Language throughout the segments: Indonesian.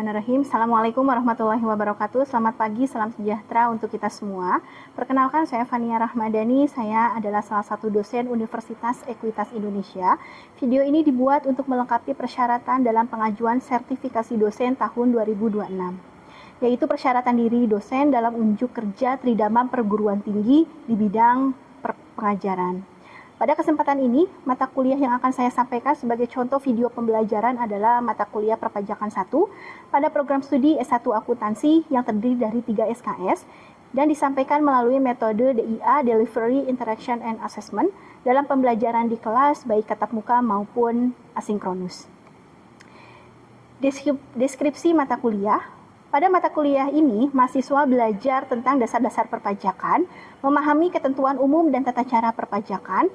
Bismillahirrahmanirrahim. Assalamualaikum warahmatullahi wabarakatuh. Selamat pagi, salam sejahtera untuk kita semua. Perkenalkan, saya Fania Rahmadani. Saya adalah salah satu dosen Universitas Ekuitas Indonesia. Video ini dibuat untuk melengkapi persyaratan dalam pengajuan sertifikasi dosen tahun 2026, yaitu persyaratan diri dosen dalam unjuk kerja Tridamam Perguruan Tinggi di bidang pengajaran. Pada kesempatan ini, mata kuliah yang akan saya sampaikan sebagai contoh video pembelajaran adalah mata kuliah Perpajakan 1 pada program studi S1 Akuntansi yang terdiri dari 3 SKS dan disampaikan melalui metode DIA, Delivery, Interaction, and Assessment dalam pembelajaran di kelas baik tatap muka maupun asinkronus. Deskripsi mata kuliah. Pada mata kuliah ini, mahasiswa belajar tentang dasar-dasar perpajakan, memahami ketentuan umum dan tata cara perpajakan,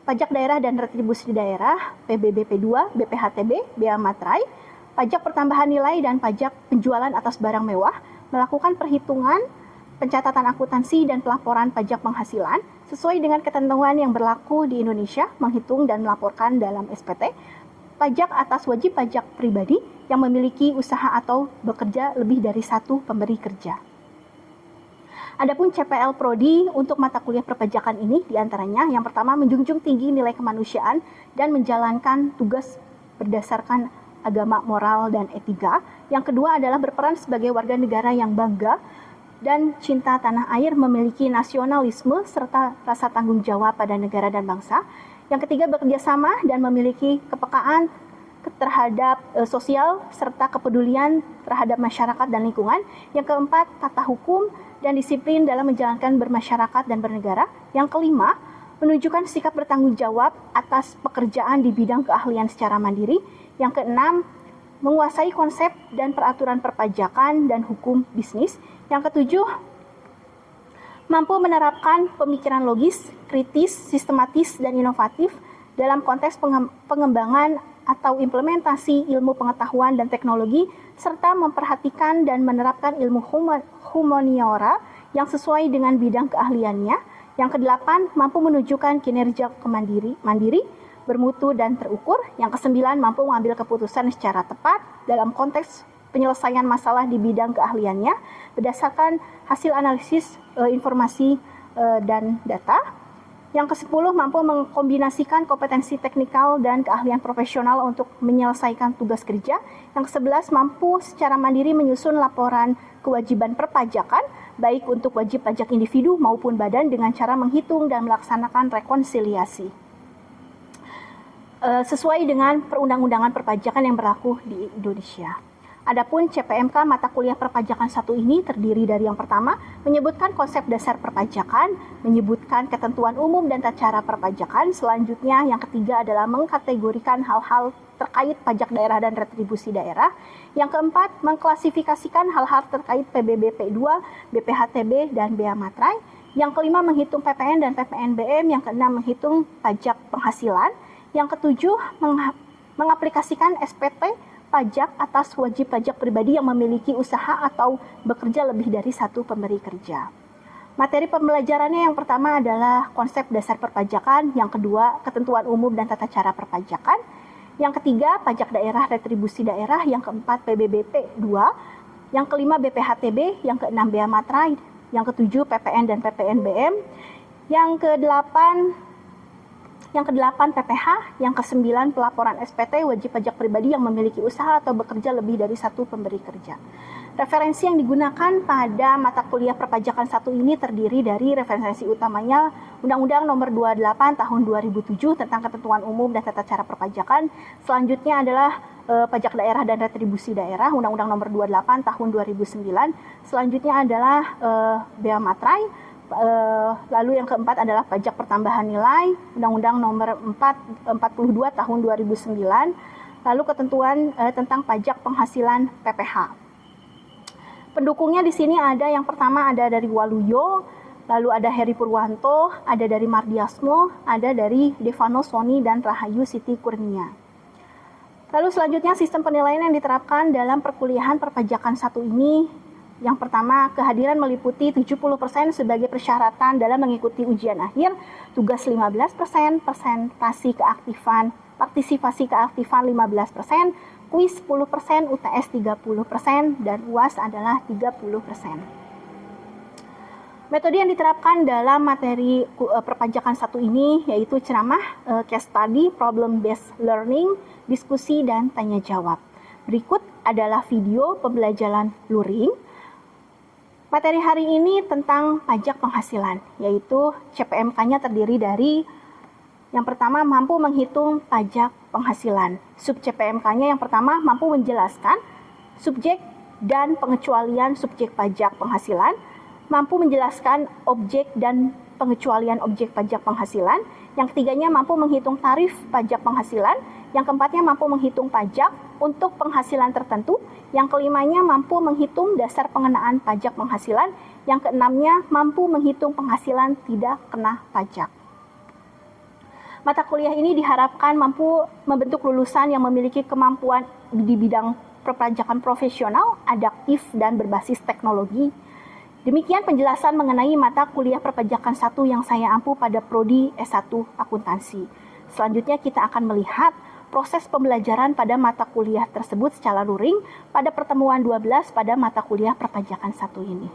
pajak daerah dan retribusi daerah, PBB P2, BPHTB, Bea Matrai, pajak pertambahan nilai dan pajak penjualan atas barang mewah, melakukan perhitungan, pencatatan akuntansi dan pelaporan pajak penghasilan, sesuai dengan ketentuan yang berlaku di Indonesia, menghitung dan melaporkan dalam SPT, pajak atas wajib pajak pribadi yang memiliki usaha atau bekerja lebih dari satu pemberi kerja. Adapun CPL Prodi untuk mata kuliah perpajakan ini diantaranya yang pertama menjunjung tinggi nilai kemanusiaan dan menjalankan tugas berdasarkan agama, moral, dan etika. Yang kedua adalah berperan sebagai warga negara yang bangga dan cinta tanah air, memiliki nasionalisme serta rasa tanggung jawab pada negara dan bangsa. Yang ketiga bekerja sama dan memiliki kepekaan terhadap sosial serta kepedulian terhadap masyarakat dan lingkungan. Yang keempat, tata hukum dan disiplin dalam menjalankan bermasyarakat dan bernegara. Yang kelima, menunjukkan sikap bertanggung jawab atas pekerjaan di bidang keahlian secara mandiri. Yang keenam, menguasai konsep dan peraturan perpajakan dan hukum bisnis. Yang ketujuh, mampu menerapkan pemikiran logis, kritis, sistematis, dan inovatif dalam konteks pengembangan atau implementasi ilmu pengetahuan dan teknologi, serta memperhatikan dan menerapkan ilmu humaniora yang sesuai dengan bidang keahliannya. Yang kedelapan, mampu menunjukkan kinerja mandiri, bermutu, dan terukur. Yang kesembilan, mampu mengambil keputusan secara tepat dalam konteks penyelesaian masalah di bidang keahliannya berdasarkan hasil analisis informasi dan data. Yang ke-10, mampu mengkombinasikan kompetensi teknikal dan keahlian profesional untuk menyelesaikan tugas kerja. Yang ke-11, mampu secara mandiri menyusun laporan kewajiban perpajakan, baik untuk wajib pajak individu maupun badan dengan cara menghitung dan melaksanakan rekonsiliasi sesuai dengan perundang-undangan perpajakan yang berlaku di Indonesia. Adapun CPMK mata kuliah perpajakan 1 ini terdiri dari yang pertama, menyebutkan konsep dasar perpajakan, menyebutkan ketentuan umum dan tata cara perpajakan. Selanjutnya yang ketiga adalah mengkategorikan hal-hal terkait pajak daerah dan retribusi daerah. Yang keempat, mengklasifikasikan hal-hal terkait PBB P2, BPHTB, dan Bea Matrai. Yang kelima, menghitung PPN dan PPNBM. Yang keenam, menghitung pajak penghasilan. Yang ketujuh, mengaplikasikan SPT pajak atas wajib pajak pribadi yang memiliki usaha atau bekerja lebih dari satu pemberi kerja. Materi pembelajarannya yang pertama adalah konsep dasar perpajakan, yang kedua ketentuan umum dan tata cara perpajakan, yang ketiga pajak daerah retribusi daerah, yang keempat PBBP 2, yang kelima BPHTB, yang keenam Bea Matrai, yang ketujuh PPN dan PPNBM, yang kedelapan PPH, yang ke-9 pelaporan SPT wajib pajak pribadi yang memiliki usaha atau bekerja lebih dari satu pemberi kerja. Referensi yang digunakan pada mata kuliah perpajakan 1 ini terdiri dari referensi utamanya Undang-Undang Nomor 28 Tahun 2007 tentang ketentuan umum dan tata cara perpajakan. Selanjutnya adalah pajak daerah dan retribusi daerah, Undang-Undang Nomor 28 Tahun 2009. Selanjutnya adalah Bea Matrai. Lalu yang keempat adalah pajak pertambahan nilai, Undang-Undang Nomor 42 Tahun 2009, lalu ketentuan tentang pajak penghasilan PPH. Pendukungnya di sini ada yang pertama ada dari Waluyo, lalu ada Heri Purwanto, ada dari Mardiasmo, ada dari Devano Soni dan Rahayu Siti Kurnia. Lalu selanjutnya sistem penilaian yang diterapkan dalam perkuliahan perpajakan 1 ini Yang pertama, kehadiran meliputi 70% sebagai persyaratan dalam mengikuti ujian akhir, tugas 15%, partisipasi keaktifan 15%, kuis 10%, UTS 30%, dan UAS adalah 30%. Metode yang diterapkan dalam materi perpajakan 1 ini yaitu ceramah, case study, problem based learning, diskusi, dan tanya jawab. Berikut adalah video pembelajaran luring. Materi hari ini tentang pajak penghasilan, yaitu CPMK-nya terdiri dari yang pertama mampu menghitung pajak penghasilan. Sub CPMK-nya yang pertama mampu menjelaskan subjek dan pengecualian subjek pajak penghasilan, mampu menjelaskan objek dan pengecualian objek pajak penghasilan. Yang ketiganya mampu menghitung tarif pajak penghasilan. Yang keempatnya mampu menghitung pajak untuk penghasilan tertentu. Yang kelimanya mampu menghitung dasar pengenaan pajak penghasilan. Yang keenamnya mampu menghitung penghasilan tidak kena pajak. Mata kuliah ini diharapkan mampu membentuk lulusan yang memiliki kemampuan di bidang perpajakan profesional, adaptif, dan berbasis teknologi. Demikian penjelasan mengenai mata kuliah perpajakan 1 yang saya ampu pada Prodi S1 Akuntansi. Selanjutnya kita akan melihat proses pembelajaran pada mata kuliah tersebut secara luring pada pertemuan 12 pada mata kuliah perpajakan 1 ini.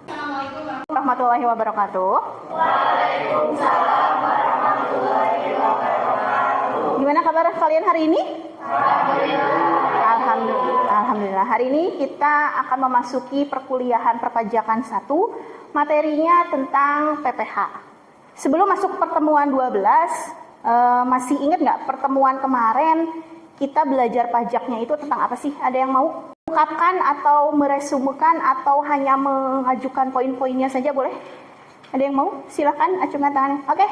Assalamualaikum warahmatullahi wabarakatuh. Waalaikumsalam warahmatullahi wabarakatuh. Gimana kabar kalian hari ini? Alhamdulillah. Hari ini kita akan memasuki perkuliahan perpajakan 1, materinya tentang PPH. Sebelum masuk pertemuan 12, masih ingat nggak pertemuan kemarin kita belajar pajaknya itu tentang apa sih? Ada yang mau ungkapkan atau meresumukan atau hanya mengajukan poin-poinnya saja boleh? Ada yang mau? Silakan acungkan tangannya. Oke.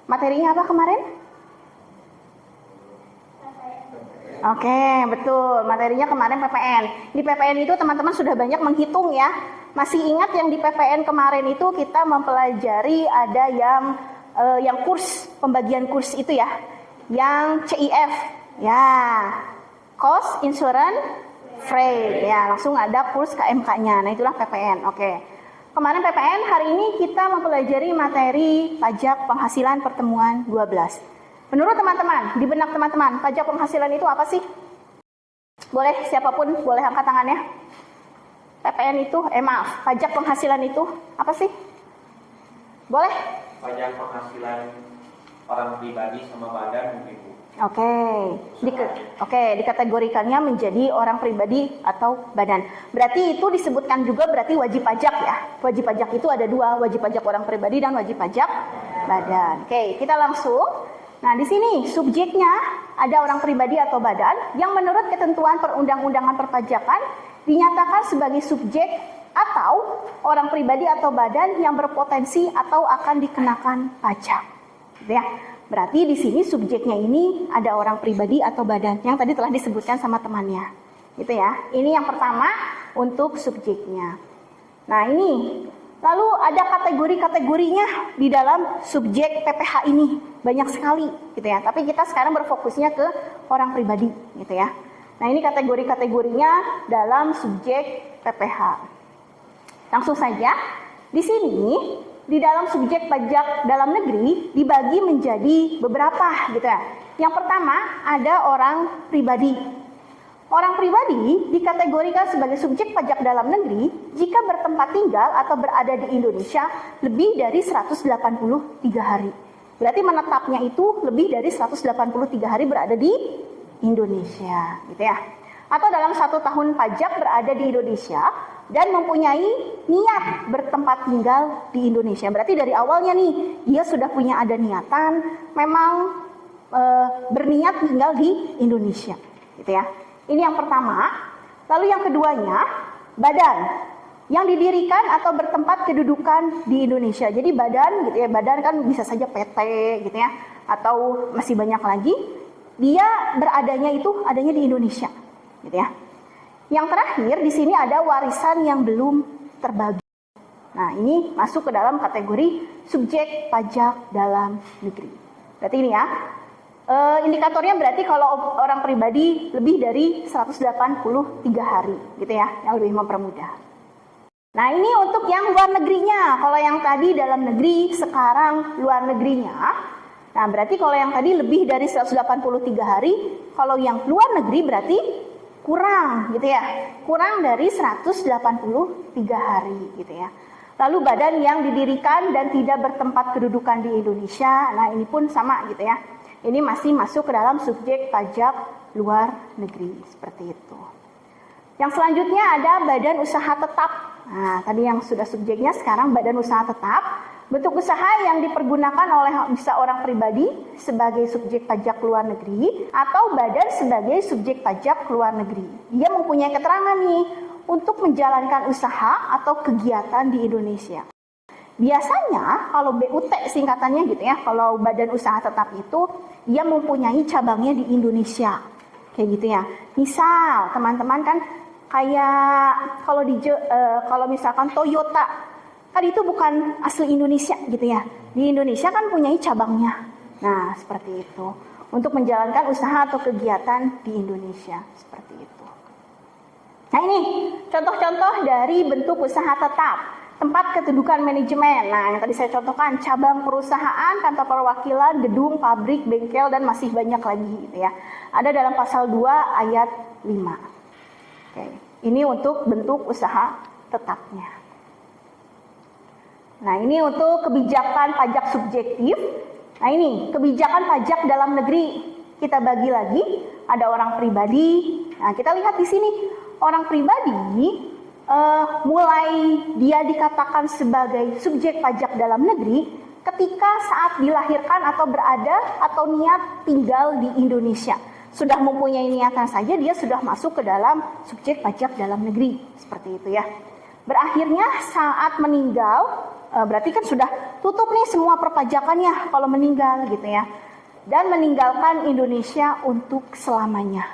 Materinya apa kemarin? Oke, betul. Materinya kemarin PPN. Di PPN itu teman-teman sudah banyak menghitung ya. Masih ingat yang di PPN kemarin itu kita mempelajari ada yang kurs, pembagian kurs itu ya. Yang CIF, ya. Cost Insurance Freight, ya. Langsung ada kurs KMK-nya. Nah, itulah PPN. Oke. Kemarin PPN, hari ini kita mempelajari materi pajak penghasilan pertemuan 12. Menurut teman-teman, di benak teman-teman, pajak penghasilan itu apa sih? Boleh, siapapun boleh angkat tangannya. PPN itu, pajak penghasilan itu apa sih? Boleh? Pajak penghasilan orang pribadi sama badan mungkin. Dikategorikannya menjadi orang pribadi atau badan. Berarti itu disebutkan juga berarti wajib pajak ya. Wajib pajak itu ada 2, wajib pajak orang pribadi dan wajib pajak badan. Oke, kita langsung. Nah, di sini subjeknya ada orang pribadi atau badan yang menurut ketentuan perundang-undangan perpajakan dinyatakan sebagai subjek atau orang pribadi atau badan yang berpotensi atau akan dikenakan pajak. Gitu ya. Berarti di sini subjeknya ini ada orang pribadi atau badan yang tadi telah disebutkan sama temannya. Gitu ya. Ini yang pertama untuk subjeknya. Nah, ini lalu ada kategori-kategorinya di dalam subjek PPH ini. Banyak sekali gitu ya. Tapi kita sekarang berfokusnya ke orang pribadi gitu ya. Nah, ini kategori-kategorinya dalam subjek PPH. Langsung saja. Di sini di dalam subjek pajak dalam negeri dibagi menjadi beberapa gitu ya. Yang pertama ada orang pribadi. Orang pribadi dikategorikan sebagai subjek pajak dalam negeri jika bertempat tinggal atau berada di Indonesia lebih dari 183 hari. Berarti menetapnya itu lebih dari 183 hari berada di Indonesia, gitu ya. Atau dalam 1 tahun pajak berada di Indonesia dan mempunyai niat bertempat tinggal di Indonesia. Berarti dari awalnya nih, dia sudah punya ada niatan, memang berniat tinggal di Indonesia, gitu ya. Ini yang pertama. Lalu yang keduanya, badan yang didirikan atau bertempat kedudukan di Indonesia. Jadi badan, gitu ya, badan kan bisa saja PT, gitu ya, atau masih banyak lagi. Dia beradanya itu adanya di Indonesia, gitu ya. Yang terakhir di sini ada warisan yang belum terbagi. Nah, ini masuk ke dalam kategori subjek pajak dalam negeri. Berarti ini ya. Indikatornya berarti kalau orang pribadi lebih dari 183 hari gitu ya, yang lebih mempermudah. Nah ini untuk yang luar negerinya. Kalau yang tadi dalam negeri, sekarang luar negerinya. Nah berarti kalau yang tadi lebih dari 183 hari, kalau yang luar negeri berarti kurang gitu ya. Kurang dari 183 hari gitu ya. Lalu badan yang didirikan dan tidak bertempat kedudukan di Indonesia. Nah ini pun sama gitu ya. Ini masih masuk ke dalam subjek pajak luar negeri, seperti itu. Yang selanjutnya ada badan usaha tetap. Nah, tadi yang sudah subjeknya, sekarang badan usaha tetap. Bentuk usaha yang dipergunakan oleh bisa orang pribadi sebagai subjek pajak luar negeri atau badan sebagai subjek pajak luar negeri. Dia mempunyai keterangan nih untuk menjalankan usaha atau kegiatan di Indonesia. Biasanya kalau BUT singkatannya gitu ya, kalau badan usaha tetap itu dia mempunyai cabangnya di Indonesia, kayak gitu ya. Misal teman-teman kan kayak kalau misalkan Toyota kan itu bukan asli Indonesia gitu ya. Di Indonesia kan punyai cabangnya. Nah seperti itu untuk menjalankan usaha atau kegiatan di Indonesia seperti itu. Nah ini contoh-contoh dari bentuk usaha tetap. Tempat kedudukan manajemen. Nah, yang tadi saya contohkan, cabang perusahaan, kantor perwakilan, gedung, pabrik, bengkel, dan masih banyak lagi gitu ya. Ada dalam pasal 2 ayat 5. Oke. Ini untuk bentuk usaha tetapnya. Nah, ini untuk kebijakan pajak subjektif. Nah, ini kebijakan pajak dalam negeri. Kita bagi lagi, ada orang pribadi. Nah, kita lihat di sini, orang pribadi mulai dia dikatakan sebagai subjek pajak dalam negeri ketika saat dilahirkan atau berada atau niat tinggal di Indonesia. Sudah mempunyai niatan saja dia sudah masuk ke dalam subjek pajak dalam negeri. Seperti itu ya. Berakhirnya saat meninggal, berarti kan sudah tutup nih semua perpajakannya kalau meninggal gitu ya. Dan meninggalkan Indonesia untuk selamanya.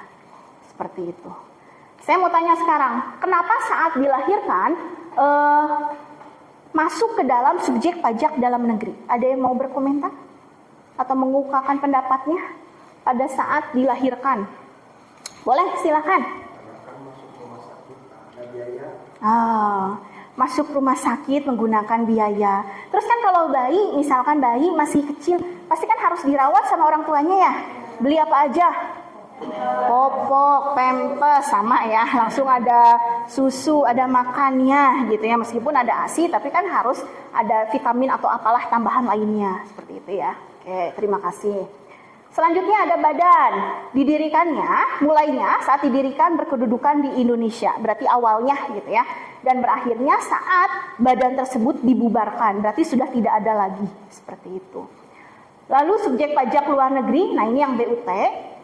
Seperti itu. Saya mau tanya sekarang, kenapa saat dilahirkan masuk ke dalam subjek pajak dalam negeri? Ada yang mau berkomentar atau mengungkapkan pendapatnya pada saat dilahirkan? Boleh, silakan. Masuk rumah sakit menggunakan biaya. Terus kan kalau bayi, misalkan bayi masih kecil, pasti kan harus dirawat sama orang tuanya ya. Beli apa aja? Popok, pempes, sama ya, langsung ada susu, ada makannya gitu ya, meskipun ada ASI tapi kan harus ada vitamin atau apalah tambahan lainnya, seperti itu ya. Oke, terima kasih. Selanjutnya ada badan, didirikannya, mulainya saat didirikan berkedudukan di Indonesia, berarti awalnya gitu ya, dan berakhirnya saat badan tersebut dibubarkan, berarti sudah tidak ada lagi, seperti itu. Lalu subjek pajak luar negeri, nah ini yang BUT,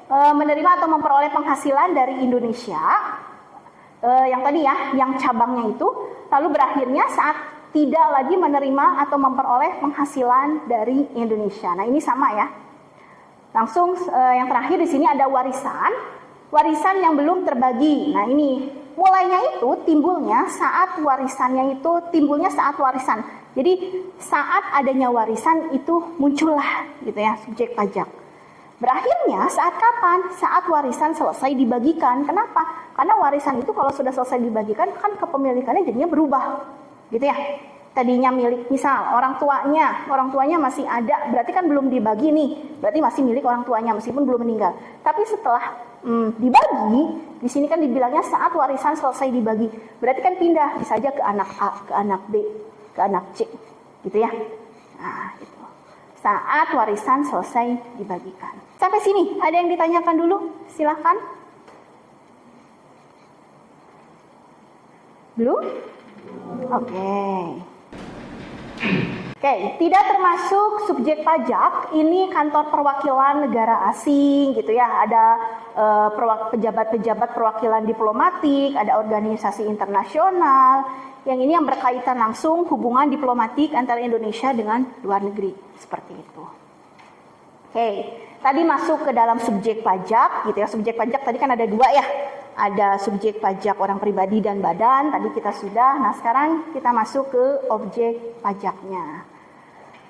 menerima atau memperoleh penghasilan dari Indonesia, yang tadi ya, yang cabangnya itu, lalu berakhirnya saat tidak lagi menerima atau memperoleh penghasilan dari Indonesia. Nah ini sama ya. Langsung yang terakhir di sini ada warisan, warisan yang belum terbagi. Nah ini mulainya itu timbulnya saat warisannya itu timbulnya saat warisan. Jadi saat adanya warisan itu muncullah gitu ya subjek pajak. Berakhirnya saat kapan? Saat warisan selesai dibagikan. Kenapa? Karena warisan itu kalau sudah selesai dibagikan kan kepemilikannya jadinya berubah. Gitu ya. Tadinya milik misal orang tuanya masih ada, berarti kan belum dibagi nih. Berarti masih milik orang tuanya meskipun belum meninggal. Tapi setelah dibagi, di sini kan dibilangnya saat warisan selesai dibagi. Berarti kan pindah bisa aja ke anak A, ke anak B, ke anak C. Gitu ya. Nah, itu. Saat warisan selesai dibagikan. Sampai sini, ada yang ditanyakan dulu? Silahkan. Belum? Oke, tidak termasuk subjek pajak, ini kantor perwakilan negara asing gitu ya, ada pejabat-pejabat perwakilan diplomatik, ada organisasi internasional, yang ini yang berkaitan langsung hubungan diplomatik antara Indonesia dengan luar negeri, seperti itu. Oke, tadi masuk ke dalam subjek pajak gitu ya, subjek pajak tadi kan ada dua ya, ada subjek pajak orang pribadi dan badan, tadi kita sudah, nah sekarang kita masuk ke objek pajaknya.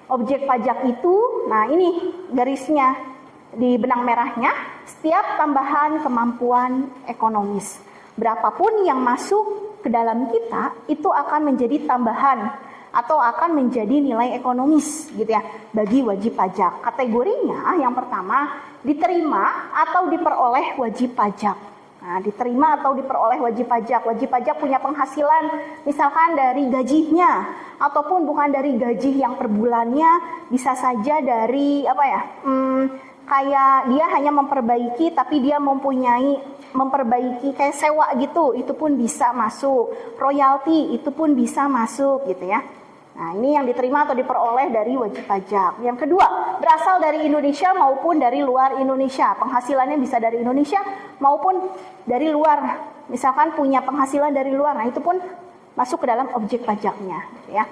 Objek pajak itu, nah ini garisnya, di benang merahnya, setiap tambahan kemampuan ekonomis. Berapapun yang masuk ke dalam kita, itu akan menjadi tambahan atau akan menjadi nilai ekonomis gitu ya bagi wajib pajak. Kategorinya yang pertama, diterima atau diperoleh wajib pajak. Nah, diterima atau diperoleh wajib pajak. Wajib pajak punya penghasilan misalkan dari gajinya ataupun bukan dari gaji yang per bulannya, bisa saja dari kayak dia hanya memperbaiki tapi dia memperbaiki kayak sewa gitu, itu pun bisa masuk. Royalti itu pun bisa masuk gitu ya. Nah, ini yang diterima atau diperoleh dari wajib pajak. Yang kedua, berasal dari Indonesia maupun dari luar Indonesia. Penghasilannya bisa dari Indonesia maupun dari luar. Misalkan punya penghasilan dari luar, nah itu pun masuk ke dalam objek pajaknya, ya.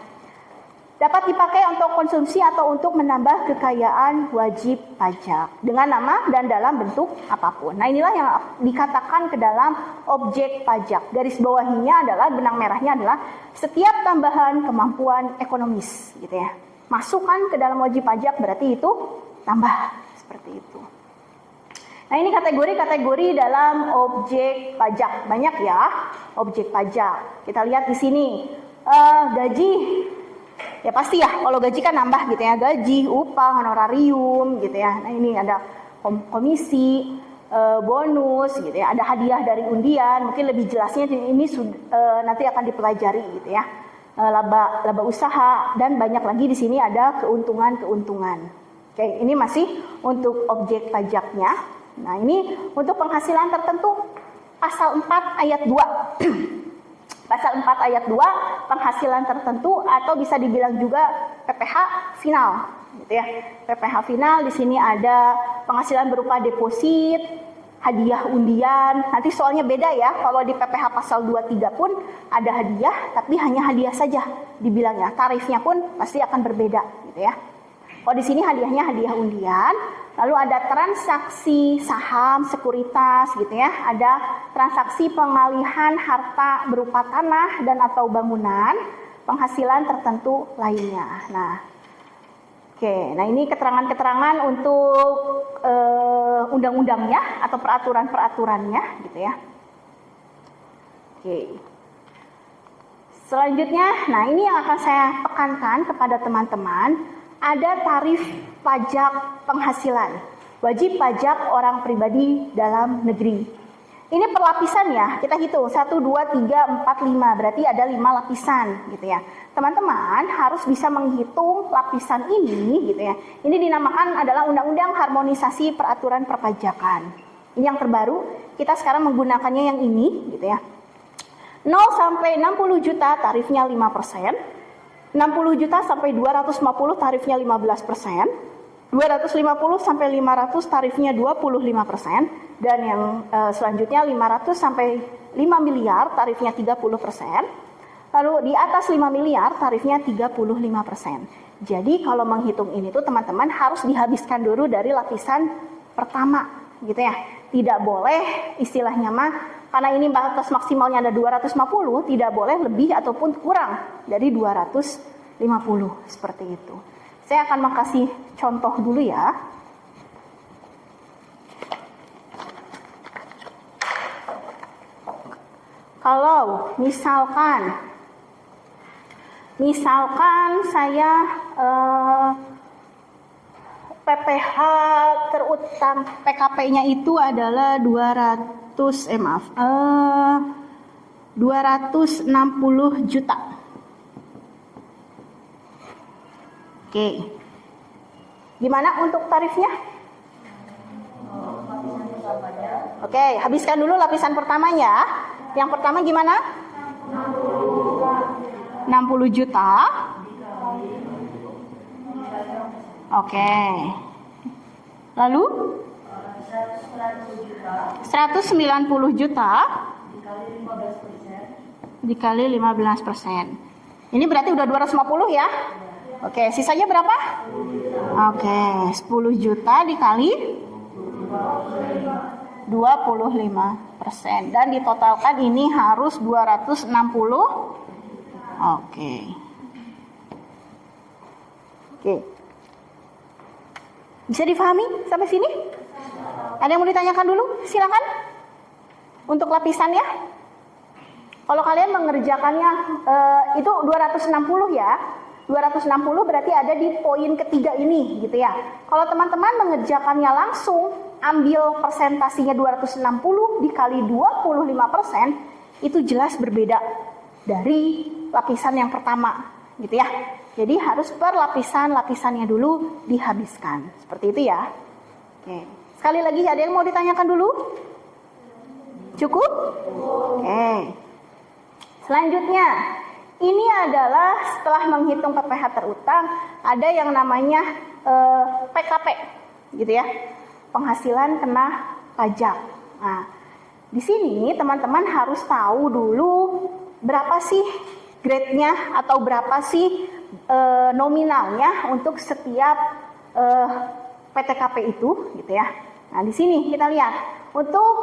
Dapat dipakai untuk konsumsi atau untuk menambah kekayaan wajib pajak dengan nama dan dalam bentuk apapun. Nah, inilah yang dikatakan ke dalam objek pajak. Garis bawahinya adalah, benang merahnya adalah setiap tambahan kemampuan ekonomis gitu ya. Masukkan ke dalam wajib pajak berarti itu tambah, seperti itu. Nah, ini kategori-kategori dalam objek pajak. Banyak ya objek pajak. Kita lihat di sini. Gaji. Ya pasti ya, kalau gaji kan nambah gitu ya, gaji, upah, honorarium gitu ya. Nah, ini ada komisi, bonus gitu ya, ada hadiah dari undian, mungkin lebih jelasnya ini nanti akan dipelajari gitu ya. Laba usaha, dan banyak lagi di sini ada keuntungan-keuntungan. Oke, ini masih untuk objek pajaknya. Nah, ini untuk penghasilan tertentu, pasal 4 ayat 2. Pasal 4 ayat 2, penghasilan tertentu atau bisa dibilang juga PPh final gitu ya. PPh final di sini ada penghasilan berupa deposit, hadiah undian. Nanti soalnya beda ya. Kalau di PPh pasal 23 pun ada hadiah, tapi hanya hadiah saja dibilangnya. Tarifnya pun pasti akan berbeda gitu ya. Kalau di sini hadiahnya hadiah undian. Lalu ada transaksi saham, sekuritas gitu ya. Ada transaksi pengalihan harta berupa tanah dan atau bangunan, penghasilan tertentu lainnya. Nah, oke. Nah, ini keterangan-keterangan untuk undang-undangnya atau peraturan-peraturannya gitu ya. Oke. Selanjutnya, nah ini yang akan saya tekankan kepada teman-teman. Ada tarif pajak penghasilan, wajib pajak orang pribadi dalam negeri. Ini perlapisan ya, kita hitung 1, 2, 3, 4, 5, berarti ada 5 lapisan gitu ya. Teman-teman harus bisa menghitung lapisan ini gitu ya. Ini dinamakan adalah Undang-Undang Harmonisasi Peraturan Perpajakan. Ini yang terbaru, kita sekarang menggunakannya yang ini gitu ya. 0 sampai 60 juta tarifnya 5%. 60 juta sampai 250 tarifnya 15%, 250 sampai 500 tarifnya 25%, dan yang selanjutnya 500 sampai 5 miliar tarifnya 30%, lalu di atas 5 miliar tarifnya 35%. Jadi kalau menghitung ini tuh teman-teman harus dihabiskan dulu dari lapisan pertama gitu ya. Tidak boleh istilahnya mah, karena ini batas maksimalnya ada 250, tidak boleh lebih ataupun kurang dari 250, seperti itu. Saya akan kasih contoh dulu ya. Kalau misalkan saya PPh terutang PKP-nya itu adalah 260 juta. Oke. Gimana untuk tarifnya? Oke, habiskan dulu lapisan pertamanya. Yang pertama gimana? 60 juta. Oke. Lalu? 190 juta dikali 15%. Ini berarti udah 250 ya? Oke, sisanya berapa? Oke, 10 juta dikali 25%. Dan ditotalkan ini harus 260. Oke. Bisa difahami sampai sini? Ada yang mau ditanyakan dulu? Silakan. Untuk lapisannya, kalau kalian mengerjakannya itu 260 ya. 260 berarti ada di poin ketiga ini gitu ya. Kalau teman-teman mengerjakannya langsung, ambil persentasinya 260 dikali 25%, itu jelas berbeda dari lapisan yang pertama gitu ya. Jadi harus per lapisannya dulu dihabiskan. Seperti itu ya. Oke. Sekali lagi, ada yang mau ditanyakan dulu? Cukup? Oke. Selanjutnya, ini adalah setelah menghitung PPh terutang, ada yang namanya PKP, gitu ya, penghasilan kena pajak. Nah, di sini teman-teman harus tahu dulu berapa sih grade-nya atau berapa sih nominalnya untuk setiap PTKP itu, gitu ya. Nah, di sini kita lihat untuk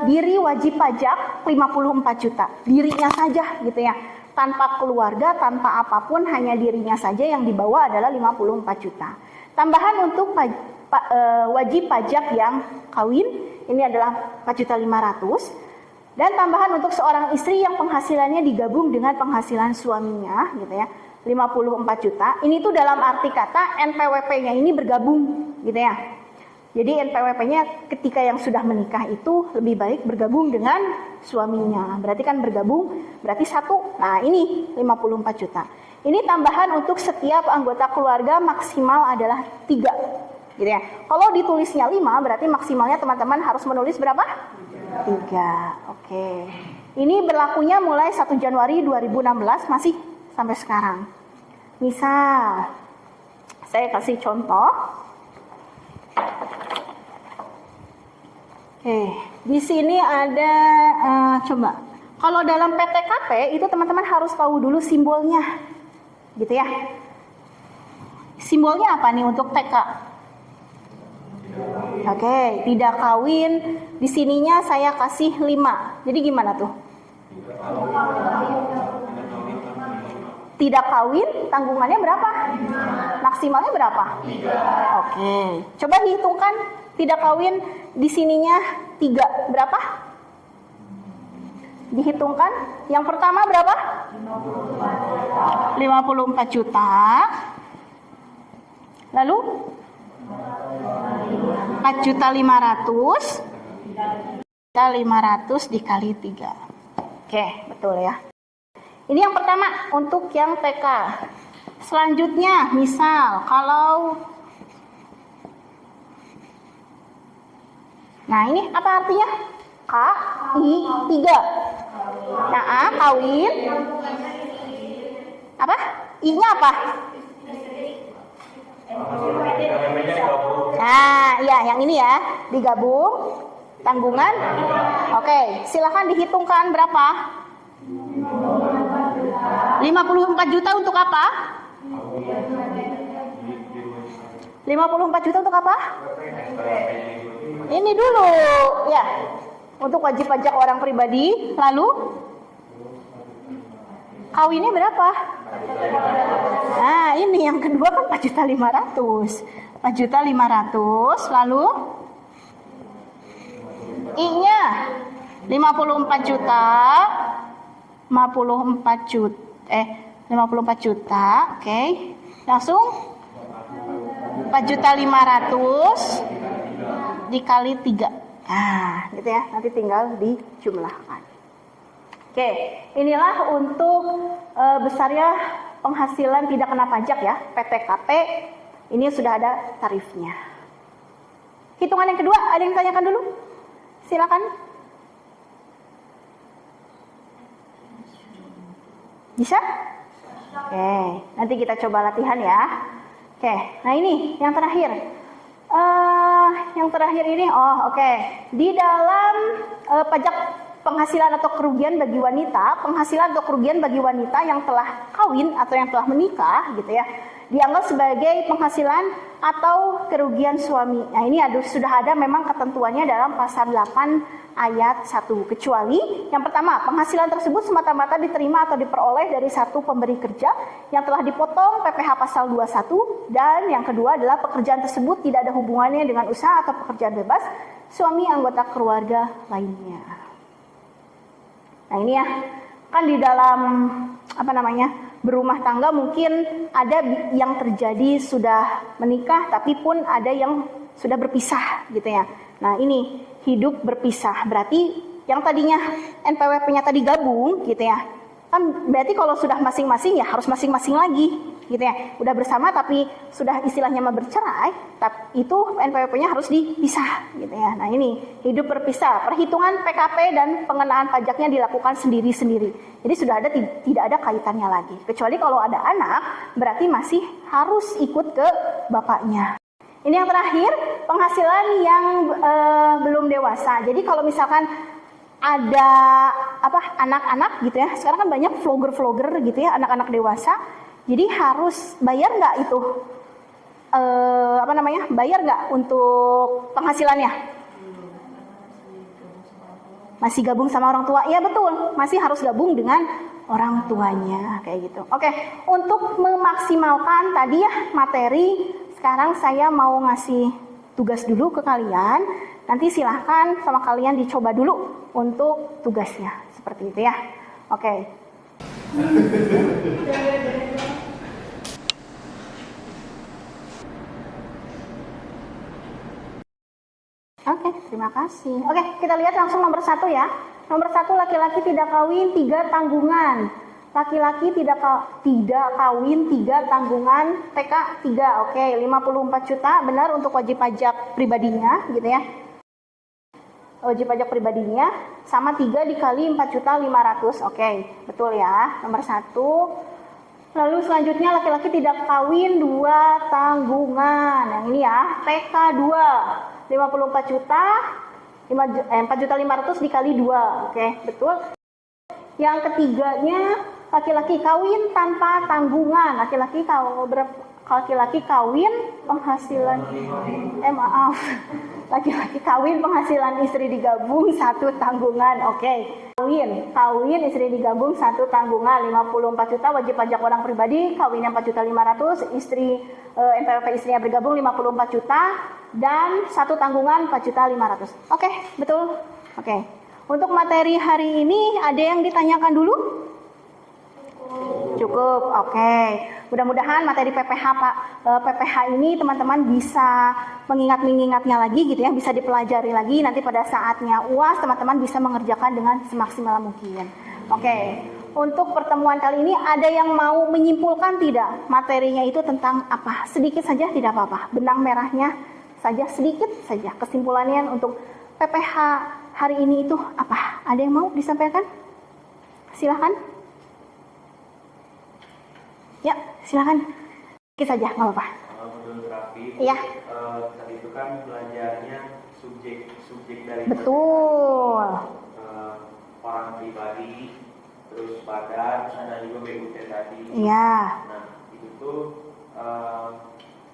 diri wajib pajak 54 juta, dirinya saja, gitu ya. Tanpa keluarga, tanpa apapun, hanya dirinya saja yang dibawa adalah 54 juta. Tambahan untuk wajib pajak yang kawin, ini adalah 4.500.000. Dan tambahan untuk seorang istri yang penghasilannya digabung dengan penghasilan suaminya, gitu ya, 54 juta. Ini tuh dalam arti kata NPWP-nya ini bergabung, gitu ya. Jadi NPWP-nya ketika yang sudah menikah itu lebih baik bergabung dengan suaminya. Berarti kan bergabung, berarti satu. Nah ini 54 juta. Ini tambahan untuk setiap anggota keluarga maksimal adalah 3. Gitu ya. Kalau ditulisnya 5 berarti maksimalnya teman-teman harus menulis berapa? 3. Oke. Ini berlakunya mulai 1 Januari 2016 masih sampai sekarang. Misal, saya kasih contoh. Oke, di sini ada coba. Kalau dalam PTKP itu teman-teman harus tahu dulu simbolnya, gitu ya. Simbolnya apa nih untuk TK? Oke, tidak kawin. Di sininya saya kasih 5. Jadi gimana tuh? Tidak kawin, tanggungannya berapa? Maksimalnya berapa? 3. Oke, coba dihitungkan. Tidak kawin di sininya 3. Berapa? Dihitungkan. Yang pertama berapa? 54 juta. Lalu 4.500.000. 500 dikali 3. Oke, betul ya. Ini yang pertama untuk yang TK. Selanjutnya, misal kalau nah ini apa artinya? K-I-3. Nah, A, kawin. Apa? I-nya apa? Nah, iya yang ini ya. Digabung. Tanggungan. Oke, silakan dihitungkan berapa? 54 juta untuk apa? 54 juta untuk apa? Ini dulu, ya. Untuk wajib pajak orang pribadi, lalu kawinnya berapa? Nah, ini yang kedua kan 4.500.000. 4.500.000, lalu I-nya 54 juta. 54 juta, oke. Langsung 4.500.000 dikali 3. Nah, gitu ya. Nanti tinggal dijumlahkan. Oke, inilah untuk besarnya penghasilan tidak kena pajak ya, PTKP. Ini sudah ada tarifnya. Hitungan yang kedua, ada yang tanyakan dulu? Silakan. Bisa? Oke, nanti kita coba latihan ya. Oke, nah ini yang terakhir. Yang terakhir ini, oke. Di dalam pajak penghasilan atau kerugian bagi wanita, penghasilan atau kerugian bagi wanita yang telah kawin atau yang telah menikah gitu ya, dianggap sebagai penghasilan atau kerugian suami. Nah, ini sudah ada memang ketentuannya dalam pasal 8 ayat 1. Kecuali yang pertama, penghasilan tersebut semata-mata diterima atau diperoleh dari satu pemberi kerja yang telah dipotong PPh pasal 21, dan yang kedua adalah pekerjaan tersebut tidak ada hubungannya dengan usaha atau pekerjaan bebas suami anggota keluarga lainnya. Nah, ini ya, kan di dalam berumah tangga mungkin ada yang terjadi sudah menikah tapi pun ada yang sudah berpisah gitu ya. Nah, ini hidup berpisah berarti yang tadinya NPWP-nya tadi gabung gitu ya. Kan berarti kalau sudah masing-masing ya harus masing-masing lagi gitu ya. Udah bersama tapi sudah istilahnya bercerai, tapi itu NPWP-nya harus dipisah gitu ya. Nah, ini hidup berpisah, perhitungan PKP dan pengenaan pajaknya dilakukan sendiri-sendiri. Jadi sudah ada tidak ada kaitannya lagi. Kecuali kalau ada anak, berarti masih harus ikut ke bapaknya. Ini yang terakhir, penghasilan yang belum dewasa. Jadi kalau misalkan ada anak-anak gitu ya, sekarang kan banyak vlogger-vlogger gitu ya, anak-anak dewasa. Jadi harus bayar nggak itu bayar nggak untuk penghasilannya? Masih gabung sama orang tua? Ya betul, masih harus gabung dengan orang tuanya kayak gitu. Oke, untuk memaksimalkan tadi ya materi, sekarang saya mau ngasih tugas dulu ke kalian. Nanti silahkan sama kalian dicoba dulu untuk tugasnya seperti itu ya. Oke. Oke, terima kasih. Oke, kita lihat langsung nomor 1 ya. Nomor 1, laki-laki tidak kawin 3 tanggungan. Laki-laki tidak kawin 3 tanggungan, TK 3. Oke, 54 juta benar untuk wajib pajak pribadinya gitu ya. Wajib pajak pribadinya sama 3 dikali 4.500.000. Oke, betul ya. Nomor 1. Lalu selanjutnya laki-laki tidak kawin 2 tanggungan. Yang ini ya, TK 2. 54 juta, 4.500.000 dikali 2. Oke, betul. Yang ketiganya, laki-laki kawin tanpa tanggungan. Laki-laki kawin penghasilan laki-laki kawin penghasilan istri digabung 1 tanggungan. Oke. Kawin istri digabung 1 tanggungan 54 juta wajib pajak orang pribadi, kawinnya 4.500.000, istri NPWP istrinya bergabung 54 juta dan 1 tanggungan 4.500.000. Oke, betul. Oke. Untuk materi hari ini ada yang ditanyakan dulu? Cukup. Oke. Mudah-mudahan materi PPH ini teman-teman bisa mengingatnya lagi gitu ya, bisa dipelajari lagi, nanti pada saatnya UAS teman-teman bisa mengerjakan dengan semaksimal mungkin. Oke. Untuk pertemuan kali ini ada yang mau menyimpulkan tidak? Materinya itu tentang apa? Sedikit saja tidak apa-apa. Benang merahnya saja sedikit saja. Kesimpulannya untuk PPH hari ini itu apa? Ada yang mau disampaikan? Silahkan. Ya, silakan. Sedikit saja, nggak apa-apa. Menurut Raffi, iya. Tadi itu kan belajarnya subjek dari betul. Orang pribadi, terus badan, ada juga BUT tadi. Iya. Nah, itu tuh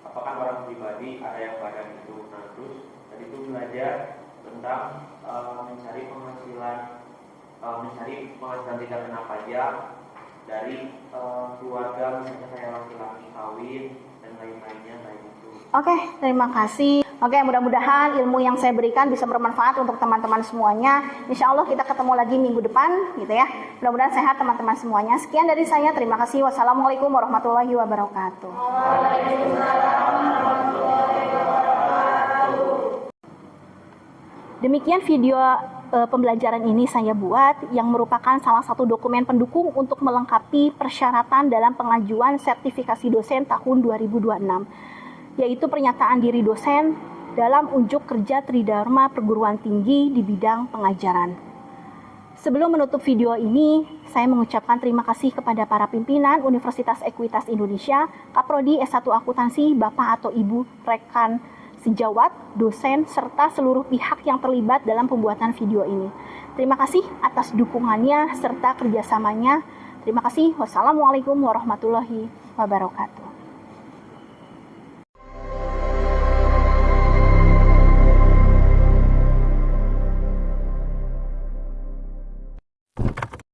apakah orang pribadi ada yang badan itu. Nah, terus tadi itu belajar tentang mencari penghasilan tidak kena pajak dari keluarga, misalnya kayak laki-laki kawin dan lain-lainnya kayak gitu. Oke, terima kasih. Oke, mudah-mudahan ilmu yang saya berikan bisa bermanfaat untuk teman-teman semuanya. Insya Allah kita ketemu lagi minggu depan, gitu ya. Mudah-mudahan sehat teman-teman semuanya. Sekian dari saya. Terima kasih. Wassalamualaikum warahmatullahi wabarakatuh. Demikian video pembelajaran ini saya buat yang merupakan salah satu dokumen pendukung untuk melengkapi persyaratan dalam pengajuan sertifikasi dosen tahun 2026, yaitu pernyataan diri dosen dalam unjuk kerja Tridharma Perguruan Tinggi di bidang pengajaran. Sebelum menutup video ini, saya mengucapkan terima kasih kepada para pimpinan Universitas Ekuitas Indonesia, Kaprodi S1 Akuntansi, Bapak atau Ibu rekan sejawat, dosen, serta seluruh pihak yang terlibat dalam pembuatan video ini. Terima kasih atas dukungannya serta kerjasamanya. Terima kasih. Wassalamualaikum warahmatullahi wabarakatuh.